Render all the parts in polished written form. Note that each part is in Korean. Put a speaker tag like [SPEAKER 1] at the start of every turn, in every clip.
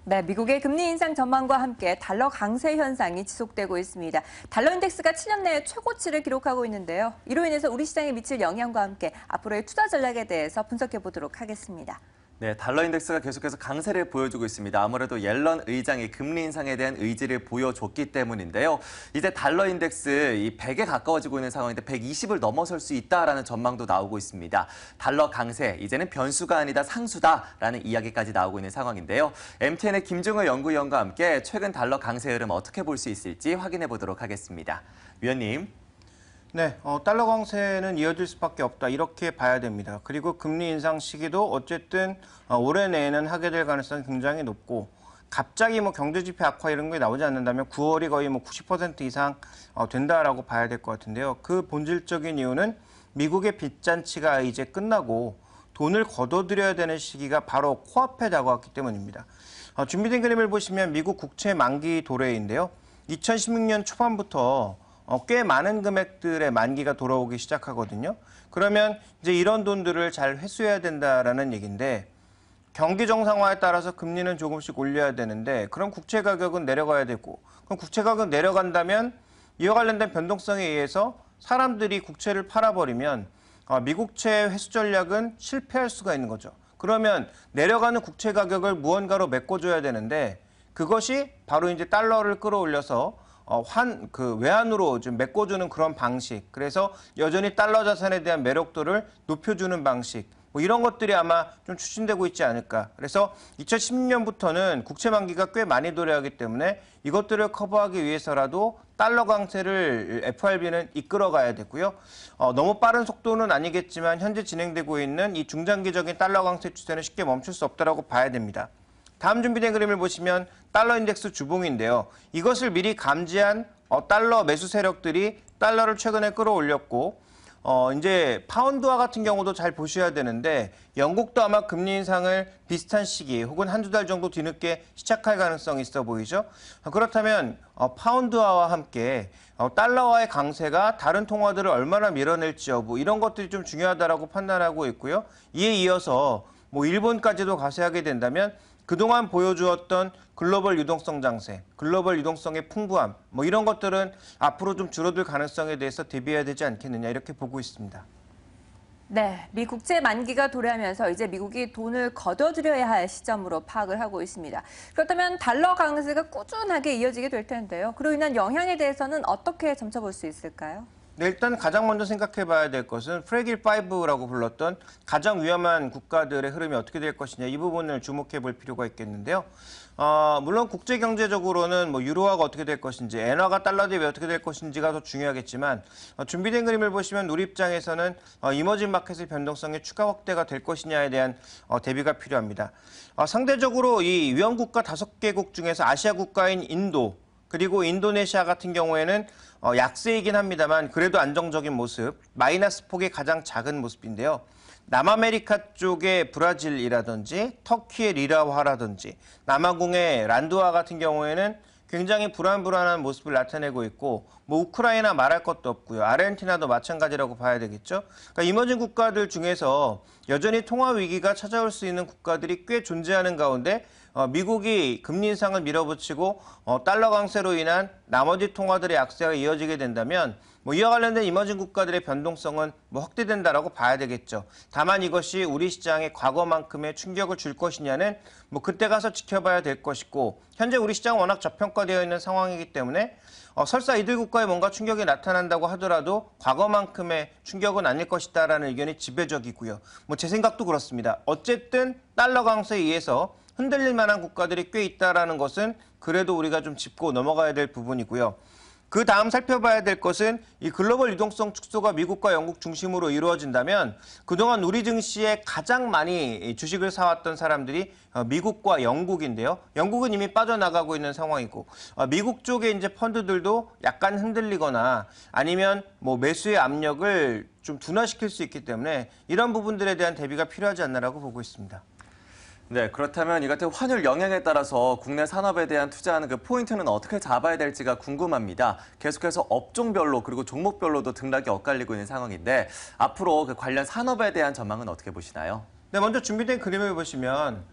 [SPEAKER 1] 네, 미국의 금리 인상 전망과 함께 달러 강세 현상이 지속되고 있습니다. 달러 인덱스가 7년 내에 최고치를 기록하고 있는데요. 이로 인해서 우리 시장에 미칠 영향과 함께 앞으로의 투자 전략에 대해서 분석해 보도록 하겠습니다.
[SPEAKER 2] 네, 달러 인덱스가 계속해서 강세를 보여주고 있습니다. 아무래도 옐런 의장이 금리 인상에 대한 의지를 보여줬기 때문인데요. 이제 달러 인덱스 이 100에 가까워지고 있는 상황인데 120을 넘어설 수 있다라는 전망도 나오고 있습니다. 달러 강세, 이제는 변수가 아니다 상수다라는 이야기까지 나오고 있는 상황인데요. MTN의 김종호 연구위원과 함께 최근 달러 강세 흐름 어떻게 볼 수 있을지 확인해 보도록 하겠습니다. 위원님.
[SPEAKER 3] 네, 달러 강세는 이어질 수밖에 없다 이렇게 봐야 됩니다. 그리고 금리 인상 시기도 어쨌든 올해 내에는 하게 될 가능성이 굉장히 높고 갑자기 경제 지표 악화 이런 게 나오지 않는다면 9월이 거의 90% 이상 된다라고 봐야 될 것 같은데요. 그 본질적인 이유는 미국의 빚잔치가 이제 끝나고 돈을 걷어들여야 되는 시기가 바로 코앞에 다가왔기 때문입니다. 준비된 그림을 보시면 미국 국채 만기 도래인데요. 2016년 초반부터 꽤 많은 금액들의 만기가 돌아오기 시작하거든요. 그러면 이제 이런 돈들을 잘 회수해야 된다라는 얘기인데 경기 정상화에 따라서 금리는 조금씩 올려야 되는데 그럼 국채 가격은 내려가야 되고 그럼 국채 가격 내려간다면 이와 관련된 변동성에 의해서 사람들이 국채를 팔아버리면 미국채 회수 전략은 실패할 수가 있는 거죠. 그러면 내려가는 국채 가격을 무언가로 메꿔줘야 되는데 그것이 바로 이제 달러를 끌어올려서 외환으로 좀 메꿔주는 그런 방식. 그래서 여전히 달러 자산에 대한 매력도를 높여주는 방식. 이런 것들이 아마 좀 추진되고 있지 않을까. 그래서 2010년부터는 국채 만기가 꽤 많이 도래하기 때문에 이것들을 커버하기 위해서라도 달러 강세를 FRB는 이끌어가야 되고요. 너무 빠른 속도는 아니겠지만 현재 진행되고 있는 이 중장기적인 달러 강세 추세는 쉽게 멈출 수 없다고 봐야 됩니다. 다음 준비된 그림을 보시면 달러 인덱스 주봉인데요. 이것을 미리 감지한 달러 매수 세력들이 달러를 최근에 끌어올렸고 이제 파운드화 같은 경우도 잘 보셔야 되는데 영국도 아마 금리 인상을 비슷한 시기 혹은 한두 달 정도 뒤늦게 시작할 가능성이 있어 보이죠. 그렇다면 파운드화와 함께 달러화의 강세가 다른 통화들을 얼마나 밀어낼지 여부 이런 것들이 좀 중요하다고 판단하고 있고요. 이에 이어서 일본까지도 가세하게 된다면 그동안 보여주었던 글로벌 유동성 장세, 글로벌 유동성의 풍부함, 이런 것들은 앞으로 좀 줄어들 가능성에 대해서 대비해야 되지 않겠느냐 이렇게 보고 있습니다.
[SPEAKER 1] 네, 미 국채 만기가 도래하면서 이제 미국이 돈을 걷어들여야 할 시점으로 파악을 하고 있습니다. 그렇다면 달러 강세가 꾸준하게 이어지게 될 텐데요. 그로 인한 영향에 대해서는 어떻게 점쳐볼 수 있을까요?
[SPEAKER 3] 네, 일단 가장 먼저 생각해 봐야 될 것은 프레길 5라고 불렀던 가장 위험한 국가들의 흐름이 어떻게 될 것이냐 이 부분을 주목해 볼 필요가 있겠는데요. 물론 국제 경제적으로는 유로화가 어떻게 될 것인지 엔화가 달러 대비 어떻게 될 것인지가 더 중요하겠지만 준비된 그림을 보시면 우리 입장에서는 이머징 마켓의 변동성의 추가 확대가 될 것이냐에 대한 대비가 필요합니다. 상대적으로 이 위험 국가 5개국 중에서 아시아 국가인 인도 그리고 인도네시아 같은 경우에는 약세이긴 합니다만 그래도 안정적인 모습, 마이너스 폭이 가장 작은 모습인데요. 남아메리카 쪽의 브라질이라든지 터키의 리라화라든지 남아공의 란두화 같은 경우에는 굉장히 불안한 모습을 나타내고 있고 우크라이나 말할 것도 없고요. 아르헨티나도 마찬가지라고 봐야 되겠죠. 그러니까 이머징 국가들 중에서 여전히 통화 위기가 찾아올 수 있는 국가들이 꽤 존재하는 가운데 미국이 금리 인상을 밀어붙이고 달러 강세로 인한 나머지 통화들의 약세가 이어지게 된다면 이와 관련된 이머징 국가들의 변동성은 확대된다라고 봐야 되겠죠. 다만 이것이 우리 시장에 과거만큼의 충격을 줄 것이냐는 그때 가서 지켜봐야 될 것이고 현재 우리 시장은 워낙 저평가되어 있는 상황이기 때문에 설사 이들 국가에 뭔가 충격이 나타난다고 하더라도 과거만큼의 충격은 아닐 것이다라는 의견이 지배적이고요. 제 생각도 그렇습니다. 어쨌든 달러 강세에 의해서 흔들릴 만한 국가들이 꽤 있다라는 것은 그래도 우리가 좀 짚고 넘어가야 될 부분이고요. 그 다음 살펴봐야 될 것은 이 글로벌 유동성 축소가 미국과 영국 중심으로 이루어진다면 그동안 우리 증시에 가장 많이 주식을 사왔던 사람들이 미국과 영국인데요. 영국은 이미 빠져나가고 있는 상황이고 미국 쪽의 이제 펀드들도 약간 흔들리거나 아니면 매수의 압력을 좀 둔화시킬 수 있기 때문에 이런 부분들에 대한 대비가 필요하지 않나라고 보고 있습니다.
[SPEAKER 2] 네, 그렇다면 이 같은 환율 영향에 따라서 국내 산업에 대한 투자하는 그 포인트는 어떻게 잡아야 될지가 궁금합니다. 계속해서 업종별로 그리고 종목별로도 등락이 엇갈리고 있는 상황인데 앞으로 그 관련 산업에 대한 전망은 어떻게 보시나요?
[SPEAKER 3] 네, 먼저 준비된 그림을 보시면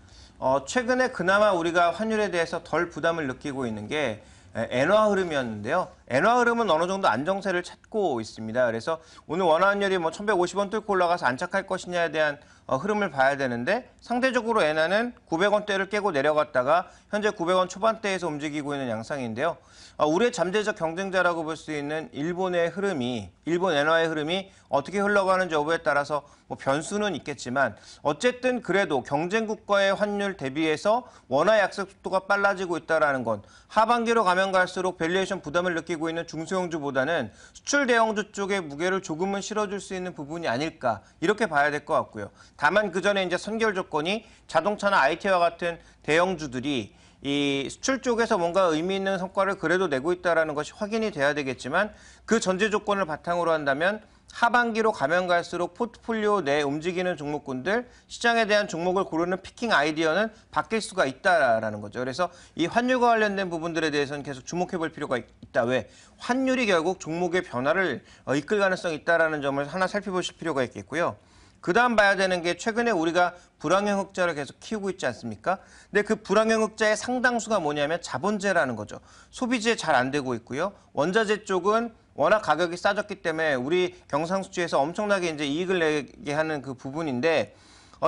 [SPEAKER 3] 최근에 그나마 우리가 환율에 대해서 덜 부담을 느끼고 있는 게 엔화 흐름이었는데요. 엔화 흐름은 어느 정도 안정세를 찾고 있습니다. 그래서 오늘 원화 환율이 1,150원 뚫고 올라가서 안착할 것이냐에 대한 흐름을 봐야 되는데 상대적으로 엔화는 900원대를 깨고 내려갔다가 현재 900원 초반대에서 움직이고 있는 양상인데요. 우리의 잠재적 경쟁자라고 볼 수 있는 일본의 흐름이, 일본 엔화의 흐름이 어떻게 흘러가는지 여부에 따라서 변수는 있겠지만 어쨌든 그래도 경쟁국가의 환율 대비해서 원화 약세 속도가 빨라지고 있다는 건 하반기로 가면 갈수록 밸류에이션 부담을 느끼고 있는 중소형주보다는 수출 대형주 쪽에 무게를 조금은 실어줄 수 있는 부분이 아닐까 이렇게 봐야 될 것 같고요. 다만 그 전에 이제 선결 조건이 자동차나 IT와 같은 대형주들이 이 수출 쪽에서 뭔가 의미 있는 성과를 그래도 내고 있다는 것이 확인이 돼야 되겠지만 그 전제 조건을 바탕으로 한다면 하반기로 가면 갈수록 포트폴리오 내 움직이는 종목군들, 시장에 대한 종목을 고르는 피킹 아이디어는 바뀔 수가 있다라는 거죠. 그래서 이 환율과 관련된 부분들에 대해서는 계속 주목해 볼 필요가 있다. 왜? 환율이 결국 종목의 변화를 이끌 가능성이 있다는 점을 하나 살펴보실 필요가 있겠고요. 그 다음 봐야 되는 게 최근에 우리가 불황형 흑자를 계속 키우고 있지 않습니까? 근데 그 불황형 흑자의 상당수가 뭐냐면 자본재라는 거죠. 소비재 잘 안 되고 있고요. 원자재 쪽은 워낙 가격이 싸졌기 때문에 우리 경상수지에서 엄청나게 이제 이익을 내게 하는 그 부분인데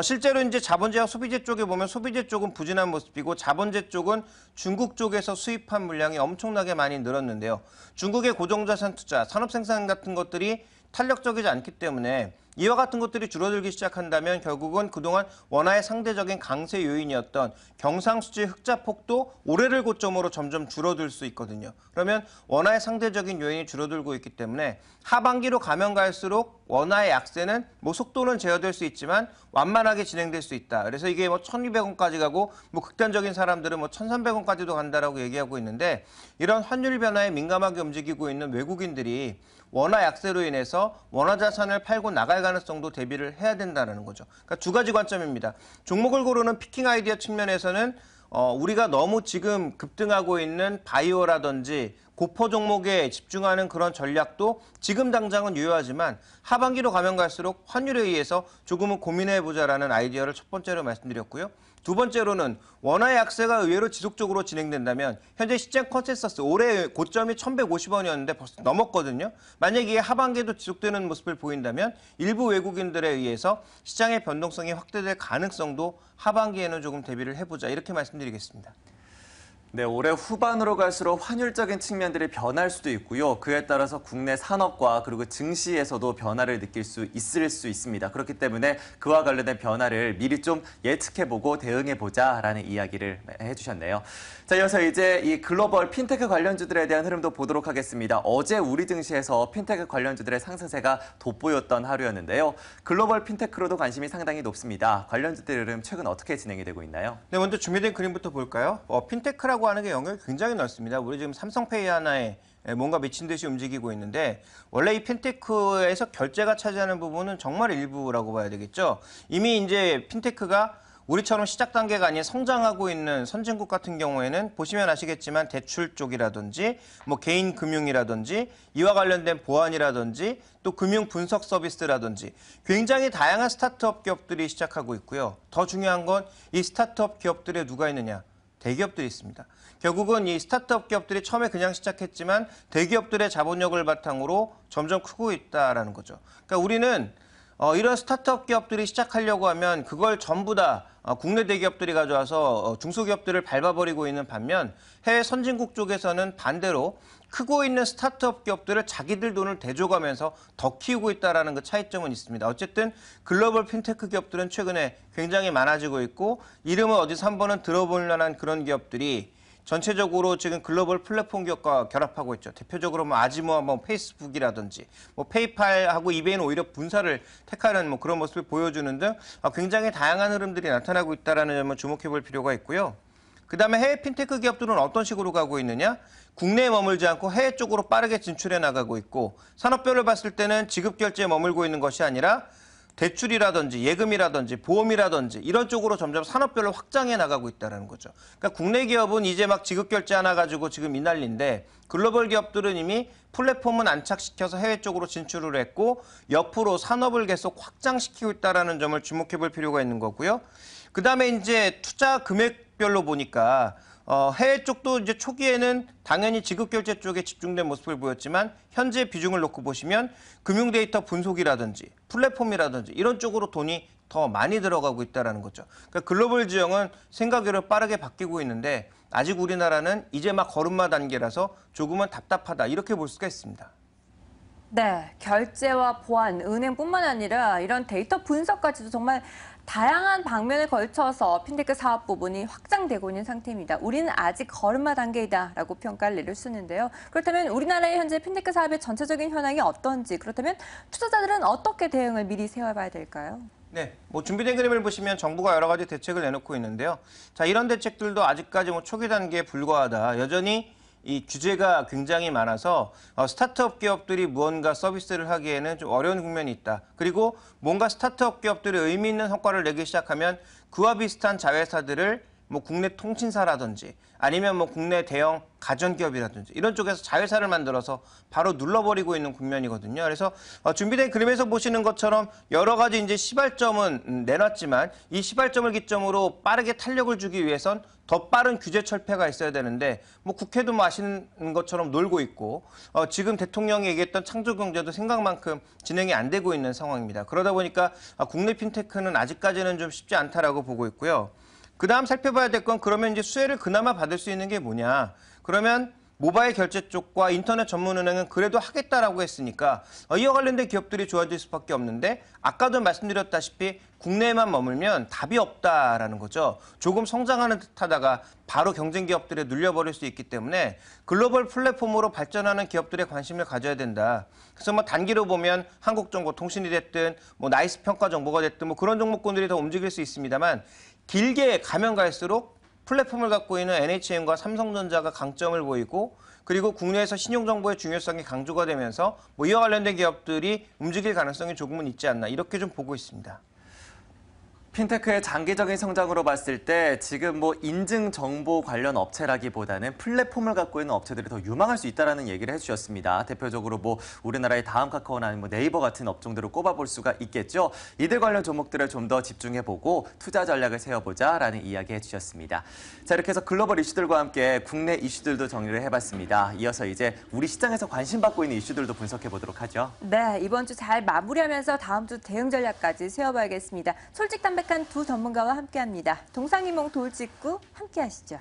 [SPEAKER 3] 실제로 이제 자본재와 소비재 쪽에 보면 소비재 쪽은 부진한 모습이고 자본재 쪽은 중국 쪽에서 수입한 물량이 엄청나게 많이 늘었는데요. 중국의 고정자산 투자, 산업생산 같은 것들이 탄력적이지 않기 때문에 이와 같은 것들이 줄어들기 시작한다면 결국은 그동안 원화의 상대적인 강세 요인이었던 경상수지 흑자폭도 올해를 고점으로 점점 줄어들 수 있거든요. 그러면 원화의 상대적인 요인이 줄어들고 있기 때문에 하반기로 가면 갈수록 원화의 약세는 속도는 제어될 수 있지만 완만하게 진행될 수 있다. 그래서 이게 1,200원까지 가고 극단적인 사람들은 1,300원까지도 간다라고 얘기하고 있는데 이런 환율 변화에 민감하게 움직이고 있는 외국인들이 원화 약세로 인해서 원화 자산을 팔고 나갈 가능성도 대비를 해야 된다는 거죠. 그러니까 두 가지 관점입니다. 종목을 고르는 피킹 아이디어 측면에서는 우리가 너무 지금 급등하고 있는 바이오라든지 고퍼 종목에 집중하는 그런 전략도 지금 당장은 유효하지만 하반기로 가면 갈수록 환율에 의해서 조금은 고민해보자라는 아이디어를 첫 번째로 말씀드렸고요. 두 번째로는 원화 약세가 의외로 지속적으로 진행된다면 현재 시장 컨센서스 올해 고점이 1,150원이었는데 벌써 넘었거든요. 만약에 이게 하반기에도 지속되는 모습을 보인다면 일부 외국인들에 의해서 시장의 변동성이 확대될 가능성도 하반기에는 조금 대비를 해보자 이렇게 말씀드리겠습니다.
[SPEAKER 2] 네, 올해 후반으로 갈수록 환율적인 측면들이 변할 수도 있고요. 그에 따라서 국내 산업과 그리고 증시에서도 변화를 느낄 수 있습니다. 그렇기 때문에 그와 관련된 변화를 미리 좀 예측해보고 대응해보자라는 이야기를 해주셨네요. 자, 이어서 이제 이 글로벌 핀테크 관련주들에 대한 흐름도 보도록 하겠습니다. 어제 우리 증시에서 핀테크 관련주들의 상승세가 돋보였던 하루였는데요. 글로벌 핀테크로도 관심이 상당히 높습니다. 관련주들의 흐름 최근 어떻게 진행이 되고 있나요?
[SPEAKER 3] 네, 먼저 준비된 그림부터 볼까요? 핀테크라고 하는 게 영역이 굉장히 넓습니다. 우리 지금 삼성페이 하나에 뭔가 미친 듯이 움직이고 있는데 원래 이 핀테크에서 결제가 차지하는 부분은 정말 일부라고 봐야 되겠죠. 이미 이제 핀테크가 우리처럼 시작 단계가 아닌 성장하고 있는 선진국 같은 경우에는 보시면 아시겠지만 대출 쪽이라든지 개인 금융이라든지 이와 관련된 보안이라든지 또 금융 분석 서비스라든지 굉장히 다양한 스타트업 기업들이 시작하고 있고요. 더 중요한 건 이 스타트업 기업들에 누가 있느냐? 대기업들이 있습니다. 결국은 이 스타트업 기업들이 처음에 그냥 시작했지만 대기업들의 자본력을 바탕으로 점점 크고 있다라는 거죠. 그러니까 우리는 이런 스타트업 기업들이 시작하려고 하면 그걸 전부 다 국내 대기업들이 가져와서 중소기업들을 밟아버리고 있는 반면 해외 선진국 쪽에서는 반대로 크고 있는 스타트업 기업들을 자기들 돈을 대줘가면서 더 키우고 있다는 그 차이점은 있습니다. 어쨌든 글로벌 핀테크 기업들은 최근에 굉장히 많아지고 있고 이름을 어디서 한 번은 들어볼 만한 그런 기업들이 전체적으로 지금 글로벌 플랫폼 기업과 결합하고 있죠. 대표적으로 아지모와 페이스북이라든지 페이팔하고 이베이는 오히려 분사를 택하는 그런 모습을 보여주는 등 굉장히 다양한 흐름들이 나타나고 있다는 점을 주목해 볼 필요가 있고요. 그다음에 해외 핀테크 기업들은 어떤 식으로 가고 있느냐? 국내에 머물지 않고 해외 쪽으로 빠르게 진출해 나가고 있고 산업별로 봤을 때는 지급결제에 머물고 있는 것이 아니라 대출이라든지 예금이라든지 보험이라든지 이런 쪽으로 점점 산업별로 확장해 나가고 있다는 거죠. 그러니까 국내 기업은 이제 지급결제 하나 가지고 지금 이 난리인데 글로벌 기업들은 이미 플랫폼은 안착시켜서 해외 쪽으로 진출을 했고 옆으로 산업을 계속 확장시키고 있다는 점을 주목해 볼 필요가 있는 거고요. 그다음에 이제 투자 금액별로 보니까 해외 쪽도 이제 초기에는 당연히 지급 결제 쪽에 집중된 모습을 보였지만 현재 비중을 놓고 보시면 금융 데이터 분석이라든지 플랫폼이라든지 이런 쪽으로 돈이 더 많이 들어가고 있다는 거죠. 그러니까 글로벌 지형은 생각외로 빠르게 바뀌고 있는데 아직 우리나라는 이제 막 걸음마 단계라서 조금은 답답하다 이렇게 볼 수가 있습니다.
[SPEAKER 1] 네, 결제와 보안, 은행뿐만 아니라 이런 데이터 분석까지도 정말 다양한 방면에 걸쳐서 핀테크 사업 부분이 확장되고 있는 상태입니다. 우리는 아직 걸음마 단계이다라고 평가를 내릴 수 있는데요. 그렇다면 우리나라의 현재 핀테크 사업의 전체적인 현황이 어떤지, 그렇다면 투자자들은 어떻게 대응을 미리 세워봐야 될까요?
[SPEAKER 3] 네, 뭐 준비된 그림을 보시면 정부가 여러 가지 대책을 내놓고 있는데요. 자, 이런 대책들도 아직까지 뭐 초기 단계에 불과하다. 여전히 이 규제가 굉장히 많아서 스타트업 기업들이 무언가 서비스를 하기에는 좀 어려운 국면이 있다. 그리고 뭔가 스타트업 기업들이 의미 있는 성과를 내기 시작하면 그와 비슷한 자회사들을 뭐 국내 통신사라든지 아니면 뭐 국내 대형 가전기업이라든지 이런 쪽에서 자회사를 만들어서 바로 눌러버리고 있는 국면이거든요. 그래서 준비된 그림에서 보시는 것처럼 여러 가지 이제 시발점은 내놨지만 이 시발점을 기점으로 빠르게 탄력을 주기 위해선 더 빠른 규제 철폐가 있어야 되는데 뭐 국회도 뭐 아시는 것처럼 놀고 있고 지금 대통령이 얘기했던 창조경제도 생각만큼 진행이 안 되고 있는 상황입니다. 그러다 보니까 국내 핀테크는 아직까지는 좀 쉽지 않다라고 보고 있고요. 그다음 살펴봐야 될 건 그러면 이제 수혜를 그나마 받을 수 있는 게 뭐냐. 그러면 모바일 결제 쪽과 인터넷 전문은행은 그래도 하겠다라고 했으니까 이와 관련된 기업들이 좋아질 수밖에 없는데 아까도 말씀드렸다시피 국내에만 머물면 답이 없다라는 거죠. 조금 성장하는 듯하다가 바로 경쟁 기업들에 눌려버릴 수 있기 때문에 글로벌 플랫폼으로 발전하는 기업들에 관심을 가져야 된다. 그래서 뭐 단기로 보면 한국정보통신이 됐든 뭐 나이스 평가 정보가 됐든 뭐 그런 종목군들이 더 움직일 수 있습니다만 길게 가면 갈수록 플랫폼을 갖고 있는 NHN과 삼성전자가 강점을 보이고 그리고 국내에서 신용정보의 중요성이 강조가 되면서 뭐 이와 관련된 기업들이 움직일 가능성이 조금은 있지 않나 이렇게 좀 보고 있습니다.
[SPEAKER 2] 핀테크의 장기적인 성장으로 봤을 때 지금 뭐 인증 정보 관련 업체라기보다는 플랫폼을 갖고 있는 업체들이 더 유망할 수 있다는 얘기를 해주셨습니다. 대표적으로 뭐 우리나라의 다음 카카오나 아니면 뭐 네이버 같은 업종들을 꼽아볼 수가 있겠죠. 이들 관련 종목들을 좀 더 집중해보고 투자 전략을 세워보자라는 이야기 해주셨습니다. 자, 이렇게 해서 글로벌 이슈들과 함께 국내 이슈들도 정리를 해봤습니다. 이어서 이제 우리 시장에서 관심받고 있는 이슈들도 분석해보도록 하죠.
[SPEAKER 1] 네, 이번 주 잘 마무리하면서 다음 주 대응 전략까지 세워봐야겠습니다. 솔직담백한 두 전문가와 함께합니다. 동상이몽 돌직구 함께하시죠.